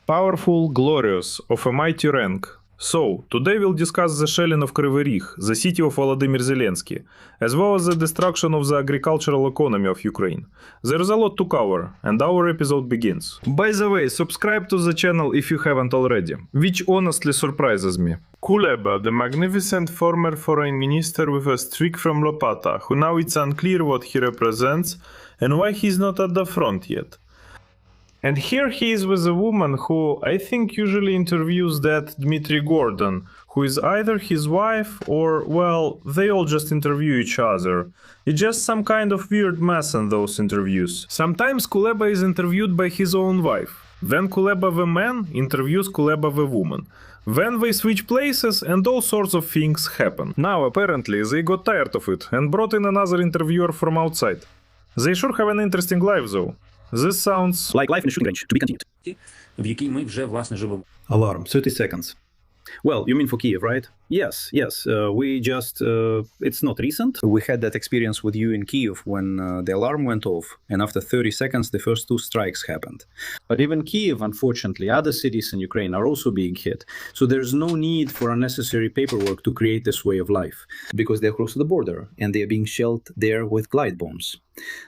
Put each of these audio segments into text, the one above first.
Powerful, glorious, of a mighty rank. So, today we'll discuss the shelling of Kryvyi, the city of Volodymyr Zelensky, as well as the destruction of the agricultural economy of Ukraine. There's a lot to cover, and our episode begins. By the way, subscribe to the channel if you haven't already, which honestly surprises me. Kuleba, the magnificent former foreign minister with a streak from Lopata, who now it's unclear what he represents and why he's not at the front yet. And here he is with a woman who I think usually interviews that Dmitry Gordon, who is either his wife or, well, they all just interview each other. It's just some kind of weird mess in those interviews. Sometimes Kuleba is interviewed by his own wife. Then Kuleba the man interviews Kuleba the woman. Then they switch places and all sorts of things happen. Now apparently they got tired of it and brought in another interviewer from outside. They sure have an interesting life though. This sounds like life in a shooting range, to be continued. В якій ми вже, власне, живемо. Alarm, 30 seconds. Well, you mean for Kiev, right? Yes. We just, it's not recent. We had that experience with you in Kiev when the alarm went off, and after 30 seconds, the first 2 strikes happened. But even Kiev, unfortunately, other cities in Ukraine are also being hit. So there's no need for unnecessary paperwork to create this way of life, because they're close to the border, and they're being shelled there with glide bombs.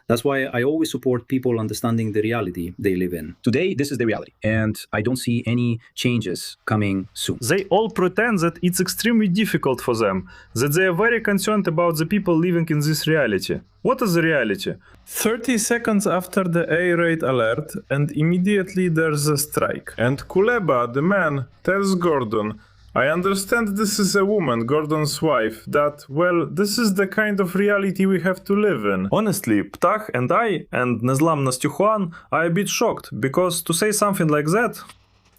That's why I always support people understanding the reality they live in. Today, this is the reality, and I don't see any changes coming soon. they all pretend that it's extremely difficult for them, that they are very concerned about the people living in this reality. What is the reality? 30 seconds after the air raid alert, and immediately there's a strike. And Kuleba, the man, tells Gordon, I understand this is a woman, Gordon's wife, that, well, this is the kind of reality we have to live in. Honestly, Ptah and I, and Nezlam Nastyuhuan, are a bit shocked, because to say something like that...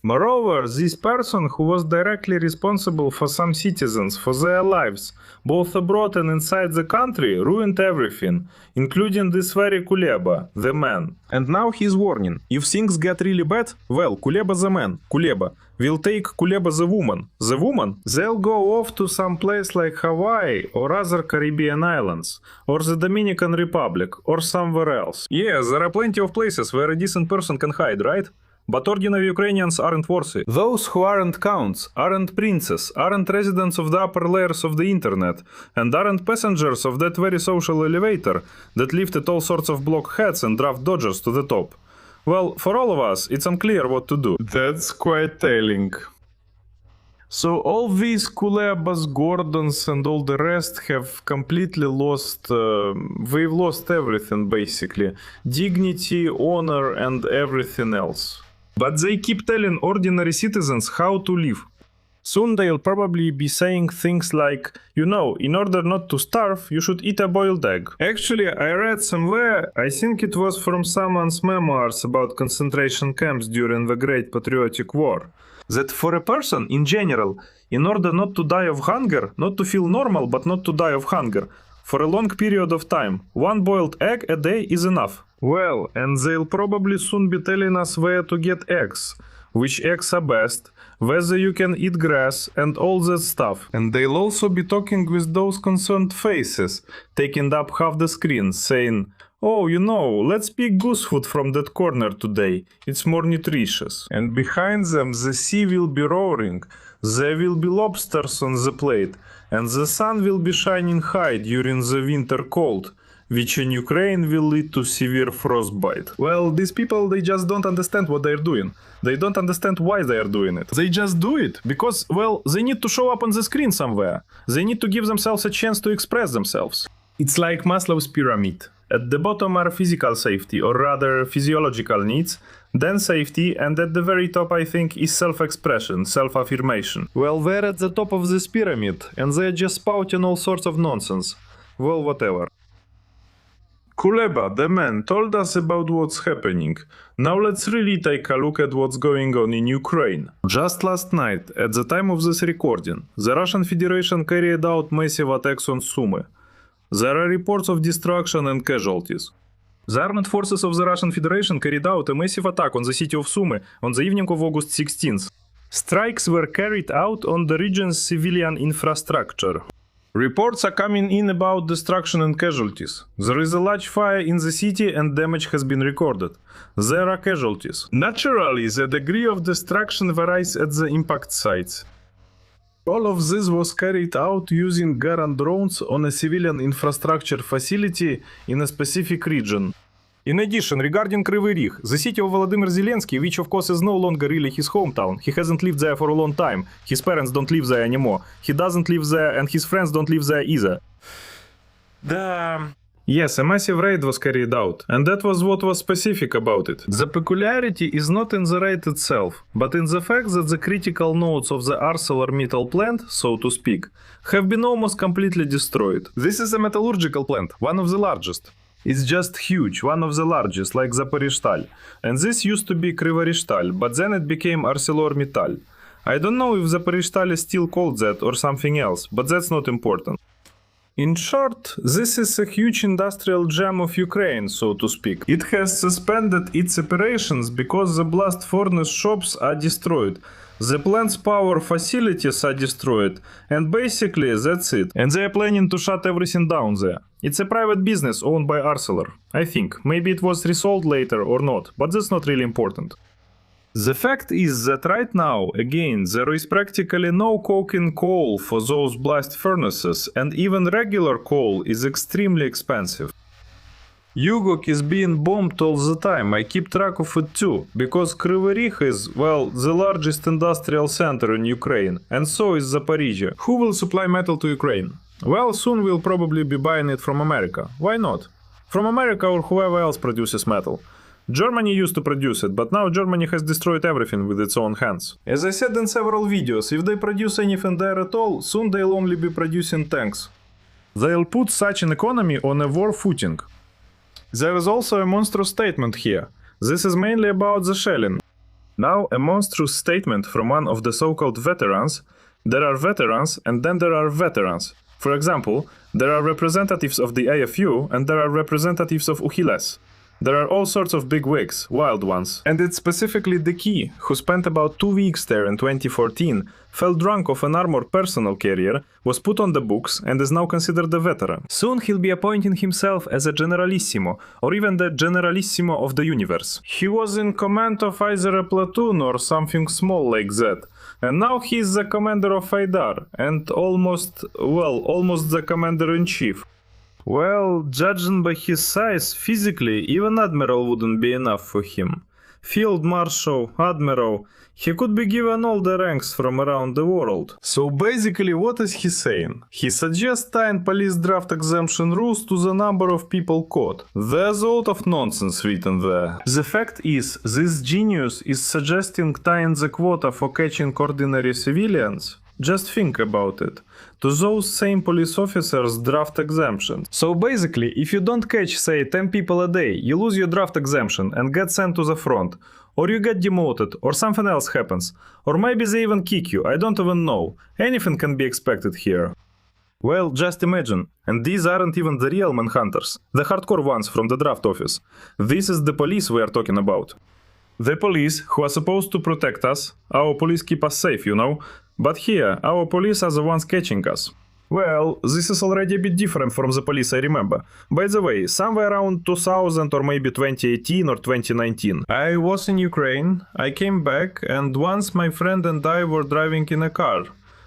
Moreover, this person who was directly responsible for some citizens, for their lives, both abroad and inside the country, ruined everything, including this very Kuleba, the man. And now he's warning, if things get really bad, well, Kuleba the man, Kuleba, will take Kuleba the woman. The woman, they'll go off to some place like Hawaii or other Caribbean islands, or the Dominican Republic, or somewhere else. Yeah, there are plenty of places where a decent person can hide, right? But ordinary Ukrainians aren't worthy. Those who aren't counts, aren't princes, aren't residents of the upper layers of the internet, and aren't passengers of that very social elevator that lifted all sorts of blockheads and draft dodgers to the top. Well, for all of us, it's unclear what to do. That's quite telling. So all these Kulebas, Gordons and all the rest have completely lost, they've lost everything basically. Dignity, honor and everything else. But they keep telling ordinary citizens how to live. Soon they'll probably be saying things like, you know, in order not to starve, you should eat a boiled egg. Actually, I read somewhere, I think it was from someone's memoirs about concentration camps during the Great Patriotic War, that for a person in general, in order not to die of hunger, not to feel normal but not to die of hunger, for a long period of time, 1 boiled egg a day is enough. Well, and they'll probably soon be telling us where to get eggs, which eggs are best, whether you can eat grass and all that stuff. And they'll also be talking with those concerned faces, taking up half the screen, saying, oh, you know, let's pick goose food from that corner today, it's more nutritious. And behind them the sea will be roaring, there will be lobsters on the plate, and the sun will be shining high during the winter cold, which in Ukraine will lead to severe frostbite. Well, these people, they just don't understand what they're doing. They don't understand why they are doing it. They just do it because, well, they need to show up on the screen somewhere. They need to give themselves a chance to express themselves. It's like Maslow's pyramid. At the bottom are physical safety, or rather physiological needs, then safety, and at the very top, I think, is self-expression, self-affirmation. Well, they're at the top of this pyramid, and they're just spouting all sorts of nonsense. Well, whatever. Kuleba, the man, told us about what's happening. Now let's really take a look at what's going on in Ukraine. Just last night, at the time of this recording, the Russian Federation carried out massive attacks on Sumy. There are reports of destruction and casualties. The armed forces of the Russian Federation carried out a massive attack on the city of Sumy on the evening of August 16th. Strikes were carried out on the region's civilian infrastructure. Reports are coming in about destruction and casualties. There is a large fire in the city and damage has been recorded. There are casualties. Naturally, the degree of destruction varies at the impact sites. All of this was carried out using Garand drones on a civilian infrastructure facility in a specific region. In addition, regarding Kryvyi Rih, the city of Volodymyr Zelensky, which of course is no longer really his hometown, he hasn't lived there for a long time, his parents don't live there anymore, he doesn't live there and his friends don't live there either. Yes, a massive raid was carried out, and that was what was specific about it. The peculiarity is not in the raid itself, but in the fact that the critical nodes of the ArcelorMittal plant, so to speak, have been almost completely destroyed. This is a metallurgical plant, one of the largest. It's just huge, one of the largest, like Zaporizhzhtal. And this used to be Kryvyi, but then it became ArcelorMittal. I don't know if Zaporizhzhtal is still called that or something else, but that's not important. In short, this is a huge industrial gem of Ukraine, so to speak. It has suspended its operations because the blast furnace shops are destroyed, the plant's power facilities are destroyed, and basically that's it. And they are planning to shut everything down there. It's a private business owned by Arcelor, I think. Maybe it was resold later or not, but that's not really important. The fact is that right now, again, there is practically no coking coal for those blast furnaces, and even regular coal is extremely expensive. Yugok is being bombed all the time, I keep track of it too, because Kryvyi Rih is, well, the largest industrial center in Ukraine, and so is Zaporizhzhia. Who will supply metal to Ukraine? Well, soon we'll probably be buying it from America. Why not? From America or whoever else produces metal. Germany used to produce it, but now Germany has destroyed everything with its own hands. As I said in several videos, if they produce anything there at all, soon they'll only be producing tanks. They'll put such an economy on a war footing. There is also a monstrous statement here. This is mainly about the shelling. Now, a monstrous statement from one of the so-called veterans. There are veterans and then there are veterans. For example, there are representatives of the AFU and there are representatives of Uhiles. There are all sorts of big wigs, wild ones. And it's specifically the Key, who spent about 2 weeks there in 2014, fell drunk of an armored personnel carrier, was put on the books, and is now considered a veteran. Soon he'll be appointing himself as a generalissimo, or even the generalissimo of the universe. He was in command of either a platoon or something small like that. And now he's the commander of Aidar, and almost the commander-in-chief. Well, judging by his size, physically, even Admiral wouldn't be enough for him. Field Marshal, Admiral, he could be given all the ranks from around the world. So basically, what is he saying? He suggests tying police draft exemption rules to the number of people caught. There's a lot of nonsense written there. The fact is, this genius is suggesting tying the quota for catching ordinary civilians. Just think about it. To those same police officers' draft exemption. So basically, if you don't catch, say, 10 people a day, you lose your draft exemption and get sent to the front. Or you get demoted, or something else happens. Or maybe they even kick you, I don't even know. Anything can be expected here. Well, just imagine. And these aren't even the real manhunters. The hardcore ones from the draft office. This is the police we are talking about. The police, who are supposed to protect us. Our police keep us safe, you know. But here, our police are the ones catching us. Well, this is already a bit different from the police I remember. By the way, somewhere around 2000 or maybe 2018 or 2019. I was in Ukraine, I came back, and once my friend and I were driving in a car.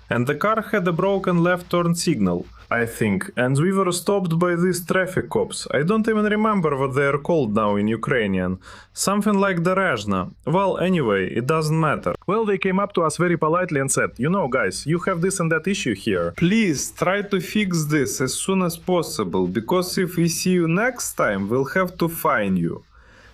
And the car had a broken left turn signal, I think, and we were stopped by these traffic cops. I don't even remember what they are called now in Ukrainian. Something like Derezhna. Well, anyway, it doesn't matter. Well, they came up to us very politely and said, you know, guys, you have this and that issue here. Please try to fix this as soon as possible, because if we see you next time, we'll have to fine you.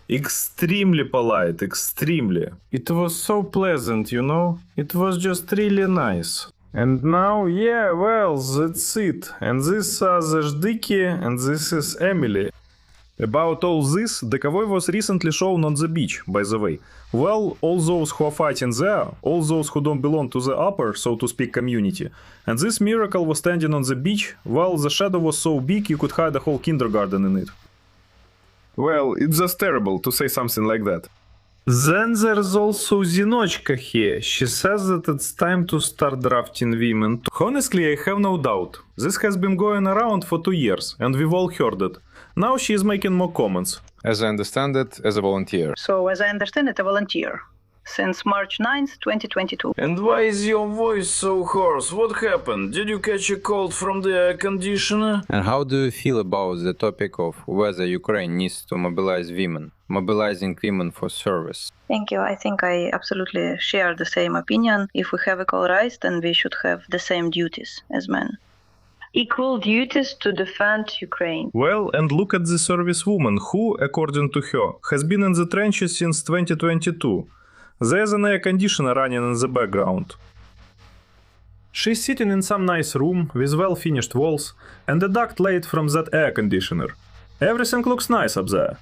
Extremely polite, extremely. It was so pleasant, you know? It was just really nice. And now, yeah, well, that's it. And these are the Zhdiki, and this is Emily. About all this, the convoy was recently shown on the beach, by the way. Well, all those who are fighting there, all those who don't belong to the upper, so to speak, community. And this miracle was standing on the beach, while the shadow was so big you could hide a whole kindergarten in it. Well, it's just terrible to say something like that. Then there's also Zinochka here. She says that it's time to start drafting women. Honestly, I have no doubt. This has been going around for 2 years, and we've all heard it. Now she is making more comments. As I understand it, as a volunteer. So, as I understand it, a volunteer. Since March 9th, 2022. And why is your voice so hoarse? What happened? Did you catch a cold from the air conditioner? And how do you feel about the topic of whether Ukraine needs to mobilize women, mobilizing women for service? Thank you. I think I absolutely share the same opinion. If we have equal rights, then we should have the same duties as men. Equal duties to defend Ukraine. Well, and look at the servicewoman who, according to her, has been in the trenches since 2022. There's an air conditioner running in the background. She's sitting in some nice room with well-finished walls and a duct laid from that air conditioner. Everything looks nice up there.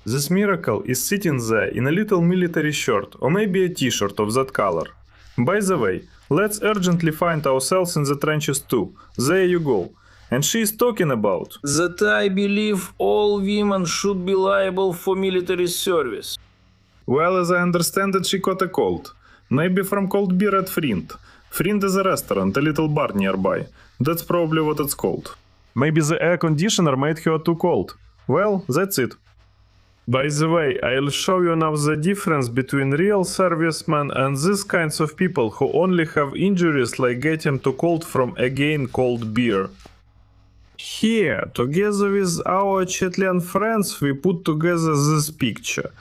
This miracle is sitting there in a little military shirt or maybe a t-shirt of that color. By the way, let's urgently find ourselves in the trenches too. There you go. And she is talking about That I believe all women should be liable for military service. Well, as I understand it, she caught a cold. Maybe from cold beer at Frind. Frind is a restaurant, a little bar nearby. That's probably what it's called. Maybe the air conditioner made her too cold. Well, that's it. By the way, I'll show you now the difference between real servicemen and these kinds of people who only have injuries like getting too cold from again cold beer. Here, together with our Chetlian friends, we put together this picture.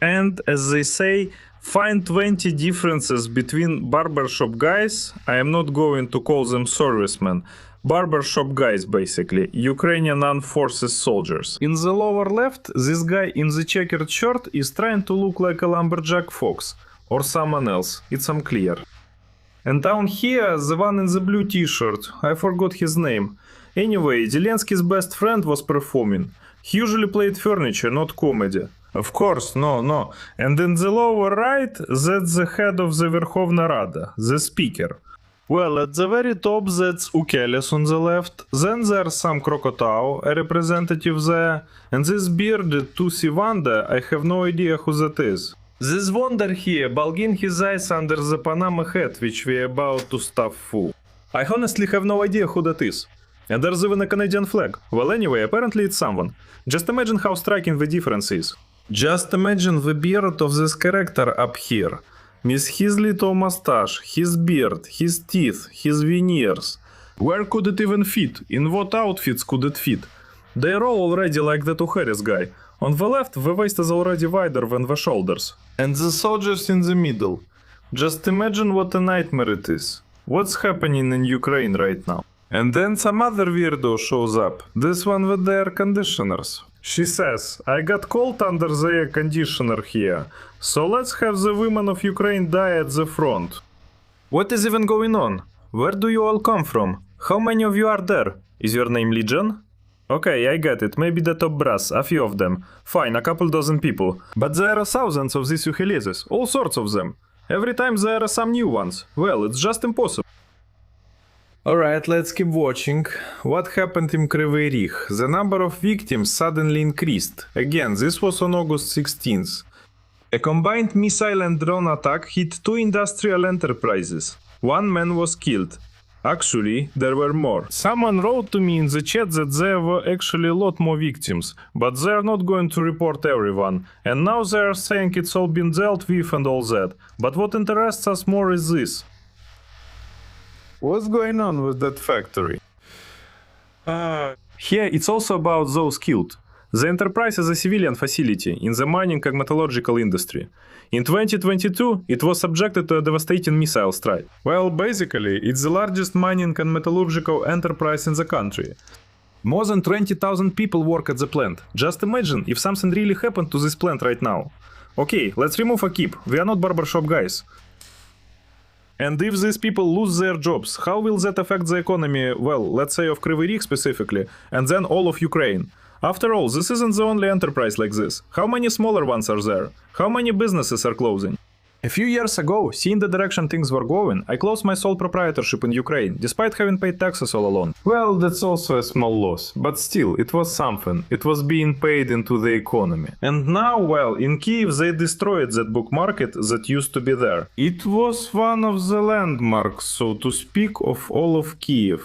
And, as they say, find 20 differences between barbershop guys, I am not going to call them servicemen, barbershop guys basically, Ukrainian armed forces soldiers. In the lower left, this guy in the checkered shirt is trying to look like a lumberjack fox, or someone else, it's unclear. And down here, the one in the blue t-shirt, I forgot his name. Anyway, Zelensky's best friend was performing. He usually played furniture, not comedy. Of course, no. And in the lower right, that's the head of the Verkhovna Rada, the speaker. Well, at the very top, that's Ukeles on the left. Then there's some crocodile, a representative there. And this bearded Tusi Wanda, I have no idea who that is. This Wonder here, bulging his eyes under the Panama hat, which we're about to stuff full. I honestly have no idea who that is. And there's even a Canadian flag. Well, anyway, apparently it's someone. Just imagine how striking the difference is. Just imagine the beard of this character up here. With his little mustache, his beard, his teeth, his veneers. Where could it even fit? In what outfits could it fit? They're all already like the Harris guy. On the left, the waist is already wider than the shoulders. And the soldiers in the middle. Just imagine what a nightmare it is. What's happening in Ukraine right now? And then some other weirdo shows up. This one with the air conditioners. She says, I got cold under the air conditioner here, so let's have the women of Ukraine die at the front. What is even going on? Where do you all come from? How many of you are there? Is your name Legion? Okay, I get it, maybe the top brass, a few of them. Fine, a couple dozen people. But there are thousands of these Uheleses, all sorts of them. Every time there are some new ones. Well, it's just impossible. Alright, let's keep watching. What happened in Kryvyi? The number of victims suddenly increased. Again, this was on August 16th. A combined missile and drone attack hit 2 industrial enterprises. 1 man was killed. Actually, there were more. Someone wrote to me in the chat that there were actually a lot more victims, but they are not going to report everyone. And now they are saying it's all been dealt with and all that. But what interests us more is this. What's going on with that factory? Here it's also about those killed. The enterprise is a civilian facility in the mining and metallurgical industry. In 2022, it was subjected to a devastating missile strike. Well, basically, it's the largest mining and metallurgical enterprise in the country. More than 20,000 people work at the plant. Just imagine if something really happened to this plant right now. Okay, let's remove a keep. We are not barbershop guys. And if these people lose their jobs, how will that affect the economy, well, let's say of Kryvyi specifically, and then all of Ukraine? After all, this isn't the only enterprise like this. How many smaller ones are there? How many businesses are closing? A few years ago, seeing the direction things were going, I closed my sole proprietorship in Ukraine, despite having paid taxes all along. Well, that's also a small loss, but still, it was something. It was being paid into the economy. And now, well, in Kyiv they destroyed that book market that used to be there. It was one of the landmarks, so to speak, of all of Kyiv.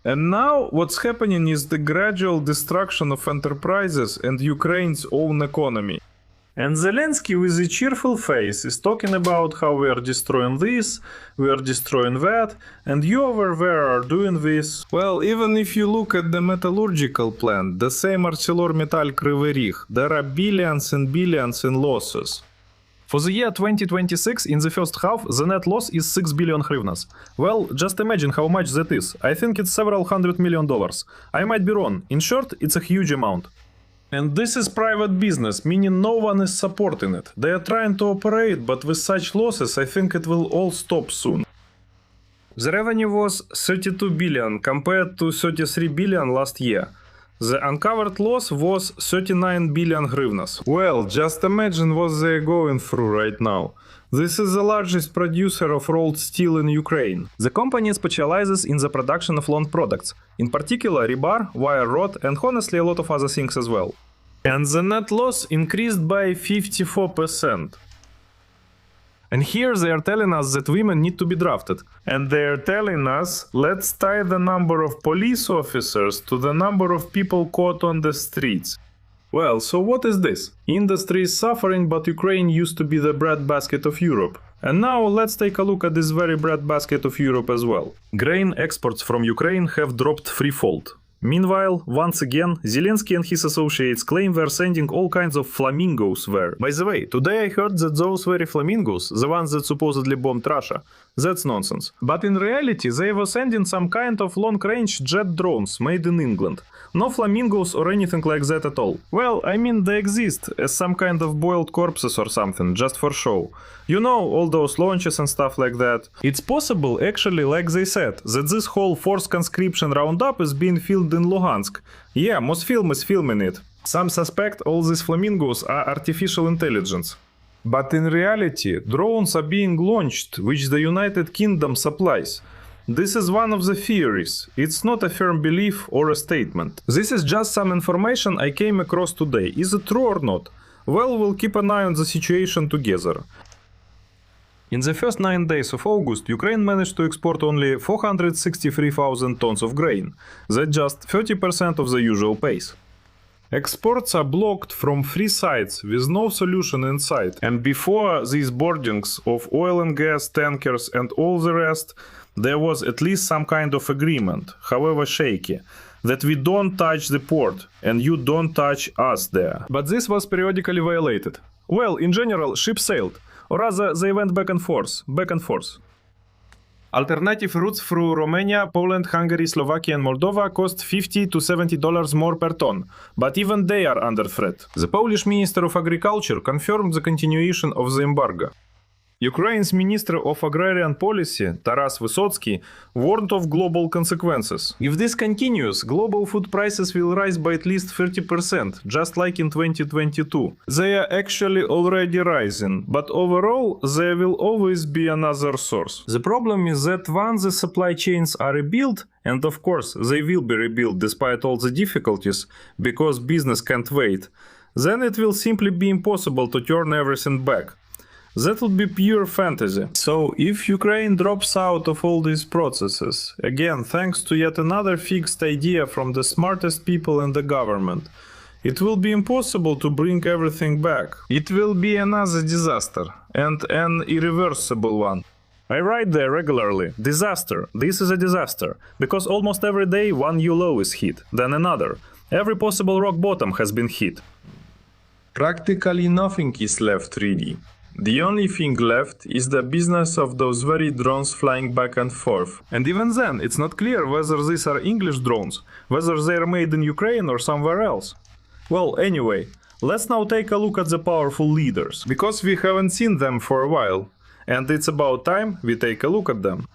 And now what's happening is the gradual destruction of enterprises and Ukraine's own economy. And Zelensky, with a cheerful face, is talking about how we are destroying this, we are destroying that, and you over there are doing this. Well, even if you look at the metallurgical plant, the same ArcelorMittal Kryvyi, there are billions and billions in losses. For the year 2026, in the first half, the net loss is 6 billion hryvnias. Well, just imagine how much that is. I think it's several $100 million. I might be wrong. In short, it's a huge amount. And this is private business, meaning no one is supporting it. They are trying to operate, but with such losses, I think it will all stop soon. The revenue was 32 billion compared to 33 billion last year. The uncovered loss was 39 billion hryvnias. Well, just imagine what they're going through right now. This is the largest producer of rolled steel in Ukraine. The company specializes in the production of long products, in particular rebar, wire rod, and honestly a lot of other things as well. And the net loss increased by 54%. And here they are telling us that women need to be drafted. And they are telling us, let's tie the number of police officers to the number of people caught on the streets. Well, so what is this? Industry is suffering, but Ukraine used to be the breadbasket of Europe. And now let's take a look at this very breadbasket of Europe as well. Grain exports from Ukraine have dropped threefold. Meanwhile, once again, Zelensky and his associates claim they're sending all kinds of flamingos there. By the way, today I heard that those very flamingos, the ones that supposedly bombed Russia, that's nonsense. But in reality, they were sending some kind of long-range jet drones made in England. No flamingos or anything like that at all. Well, I mean they exist as some kind of boiled corpses or something, just for show. You know, all those launches and stuff like that. It's possible, actually, like they said, that this whole forced conscription roundup is being filmed in Luhansk. Yeah, Mosfilm is filming it. Some suspect all these flamingos are artificial intelligence. But in reality, drones are being launched, which the United Kingdom supplies. This is one of the theories. It's not a firm belief or a statement. This is just some information I came across today. Is it true or not? Well, we'll keep an eye on the situation together. In the first 9 days of August, Ukraine managed to export only 463,000 tons of grain. That's just 30% of the usual pace. Exports are blocked from 3 sides with no solution in sight. And before these boardings of oil and gas tankers and all the rest, there was at least some kind of agreement, however shaky, that we don't touch the port and you don't touch us there. But this was periodically violated. Well, in general, ships sailed, or rather they went back and forth. Alternative routes through Romania, Poland, Hungary, Slovakia and Moldova cost $50 to $70 more per ton, but even they are under threat. The Polish Minister of Agriculture confirmed the continuation of the embargo. Ukraine's Minister of Agrarian Policy, Taras Vysotsky, warned of global consequences. If this continues, global food prices will rise by at least 30%, just like in 2022. They are actually already rising, but overall, there will always be another source. The problem is that once the supply chains are rebuilt, and of course they will be rebuilt despite all the difficulties, because business can't wait, then it will simply be impossible to turn everything back. That would be pure fantasy. So, if Ukraine drops out of all these processes, again thanks to yet another fixed idea from the smartest people in the government, it will be impossible to bring everything back. It will be another disaster, and an irreversible one. I write there regularly, disaster, this is a disaster, because almost every day one new low is hit, then another. Every possible rock bottom has been hit. Practically nothing is left really. The only thing left is the business of those very drones flying back and forth. And even then, it's not clear whether these are English drones, whether they are made in Ukraine or somewhere else. Well, anyway, let's now take a look at the powerful leaders, because we haven't seen them for a while, and it's about time we take a look at them.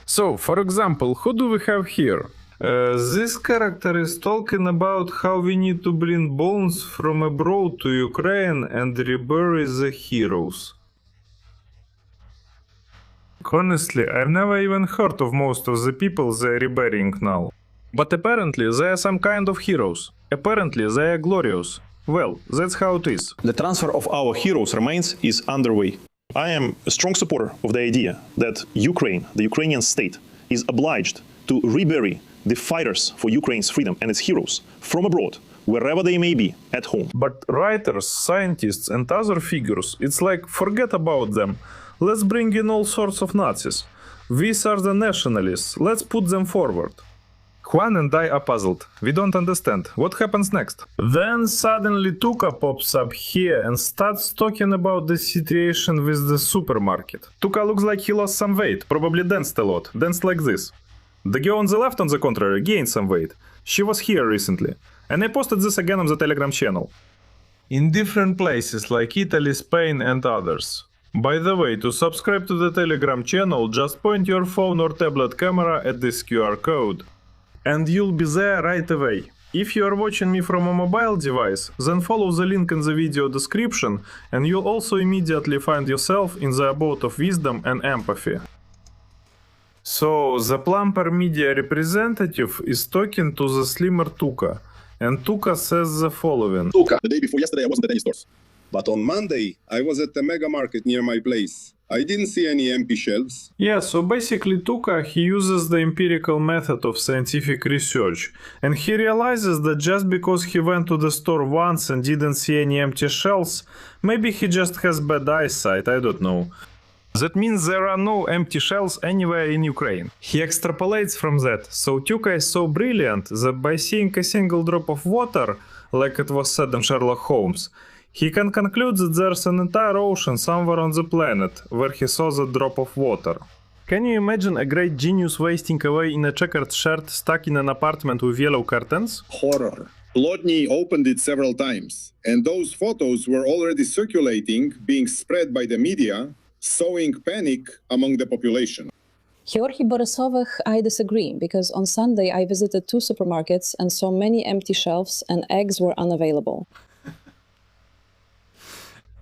So, for example, who do we have here? This character is talking about how we need to bring bones from abroad to Ukraine and rebury the heroes. Honestly, I've never even heard of most of the people they're reburying now. But apparently they are some kind of heroes. Apparently they are glorious. Well, that's how it is. The transfer of our heroes' remains is underway. I am a strong supporter of the idea that Ukraine, the Ukrainian state, is obliged to rebury the fighters for Ukraine's freedom and its heroes from abroad, wherever they may be, at home. But writers, scientists and other figures, it's like forget about them. Let's bring in all sorts of Nazis. These are the nationalists. Let's put them forward. Juan and I are puzzled. We don't understand. What happens next? Then suddenly Tuka pops up here and starts talking about the situation with the supermarket. Tuka looks like he lost some weight, probably danced a lot, danced like this. The girl on the left, on the contrary, gained some weight. She was here recently. And I posted this again on the Telegram channel. In different places like Italy, Spain and others. By the way, to subscribe to the Telegram channel, just point your phone or tablet camera at this QR code. And you'll be there right away. If you are watching me from a mobile device, then follow the link in the video description and you'll also immediately find yourself in the abode of wisdom and empathy. So, the plumper media representative is talking to the slimmer Tuka, and Tuka says the following. Tuka, the day before yesterday I wasn't at any stores. But on Monday, I was at the mega market near my place. I didn't see any empty shelves. Yeah, so basically Tuka, he uses the empirical method of scientific research, and he realizes that just because he went to the store once and didn't see any empty shelves, maybe he just has bad eyesight, I don't know. That means there are no empty shelves anywhere in Ukraine. He extrapolates from that, so Tuka is so brilliant that by seeing a single drop of water, like it was said in Sherlock Holmes, he can conclude that there's an entire ocean somewhere on the planet where he saw the drop of water. Can you imagine a great genius wasting away in a checkered shirt stuck in an apartment with yellow curtains? Horror. Plotny opened it several times, and those photos were already circulating, being spread by the media, sowing panic among the population. Georgi Borisovich, I disagree, because on Sunday I visited 2 supermarkets and saw many empty shelves and eggs were unavailable.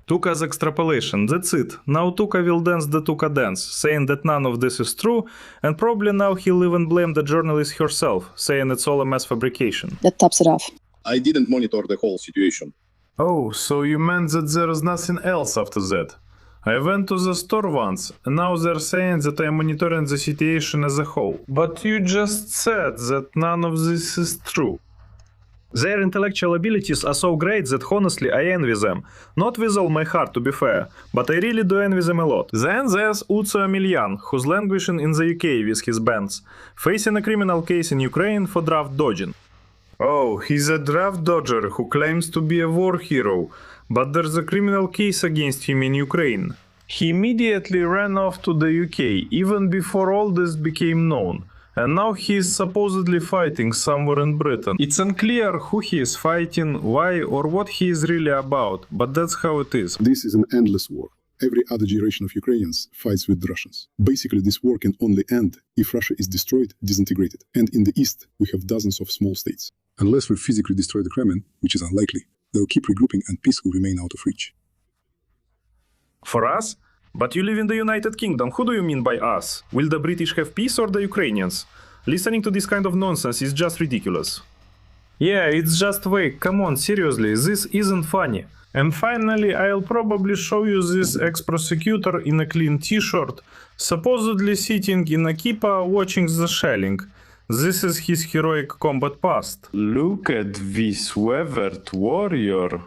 Tuka's extrapolation, that's it. Now Tuka will dance the Tuka dance, saying that none of this is true, and probably now he'll even blame the journalist herself, saying it's all a mass fabrication. That tops it off. I didn't monitor the whole situation. Oh, so you meant that there is nothing else after that? I went to the store once, and now they're saying that I'm monitoring the situation as a whole. But you just said that none of this is true. Their intellectual abilities are so great that honestly I envy them. Not with all my heart, to be fair, but I really do envy them a lot. Then there's Uzo Emelian, who's languishing in the UK with his bands, facing a criminal case in Ukraine for draft dodging. Oh, he's a draft dodger who claims to be a war hero, but there's a criminal case against him in Ukraine. He immediately ran off to the UK, even before all this became known. And now he is supposedly fighting somewhere in Britain. It's unclear who he is fighting, why, or what he is really about, but that's how it is. This is an endless war. Every other generation of Ukrainians fights with the Russians. Basically, this war can only end if Russia is destroyed, disintegrated. And in the east, we have dozens of small states. Unless we physically destroy the Kremlin, which is unlikely, they'll keep regrouping and peace will remain out of reach. For us? But you live in the United Kingdom. Who do you mean by us? Will the British have peace or the Ukrainians? Listening to this kind of nonsense is just ridiculous. Yeah, it's just fake. Come on, seriously, this isn't funny. And finally, I'll probably show you this ex-prosecutor in a clean t-shirt, supposedly sitting in a kippah watching the shelling. This is his heroic combat past. Look at this weathered warrior.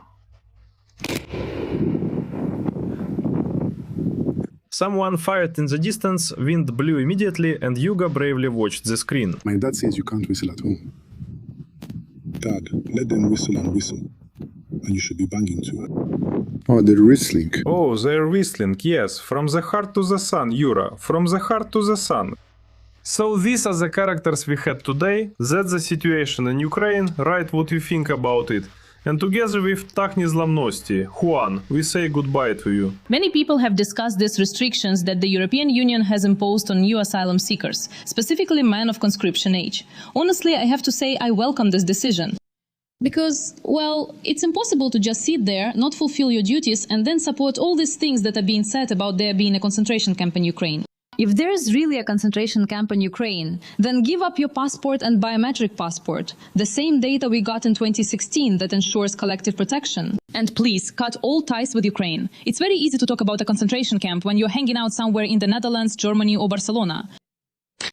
Someone fired in the distance, wind blew immediately, and Yuga bravely watched the screen. My dad says you can't whistle at home. Dad, let them whistle and whistle. And you should be banging too. Oh, they're whistling. Oh, they're whistling, yes. From the heart to the sun, Yura. From the heart to the sun. So these are the characters we had today. That's the situation in Ukraine. Write what you think about it. And together with Tak Nizlamnosti, Juan, we say goodbye to you. Many people have discussed these restrictions that the European Union has imposed on new asylum seekers, specifically men of conscription age. Honestly, I have to say I welcome this decision. Because, well, it's impossible to just sit there, not fulfill your duties, and then support all these things that are being said about there being a concentration camp in Ukraine. If there's really a concentration camp in Ukraine, then give up your passport and biometric passport, the same data we got in 2016 that ensures collective protection. And please, cut all ties with Ukraine. It's very easy to talk about a concentration camp when you're hanging out somewhere in the Netherlands, Germany or Barcelona.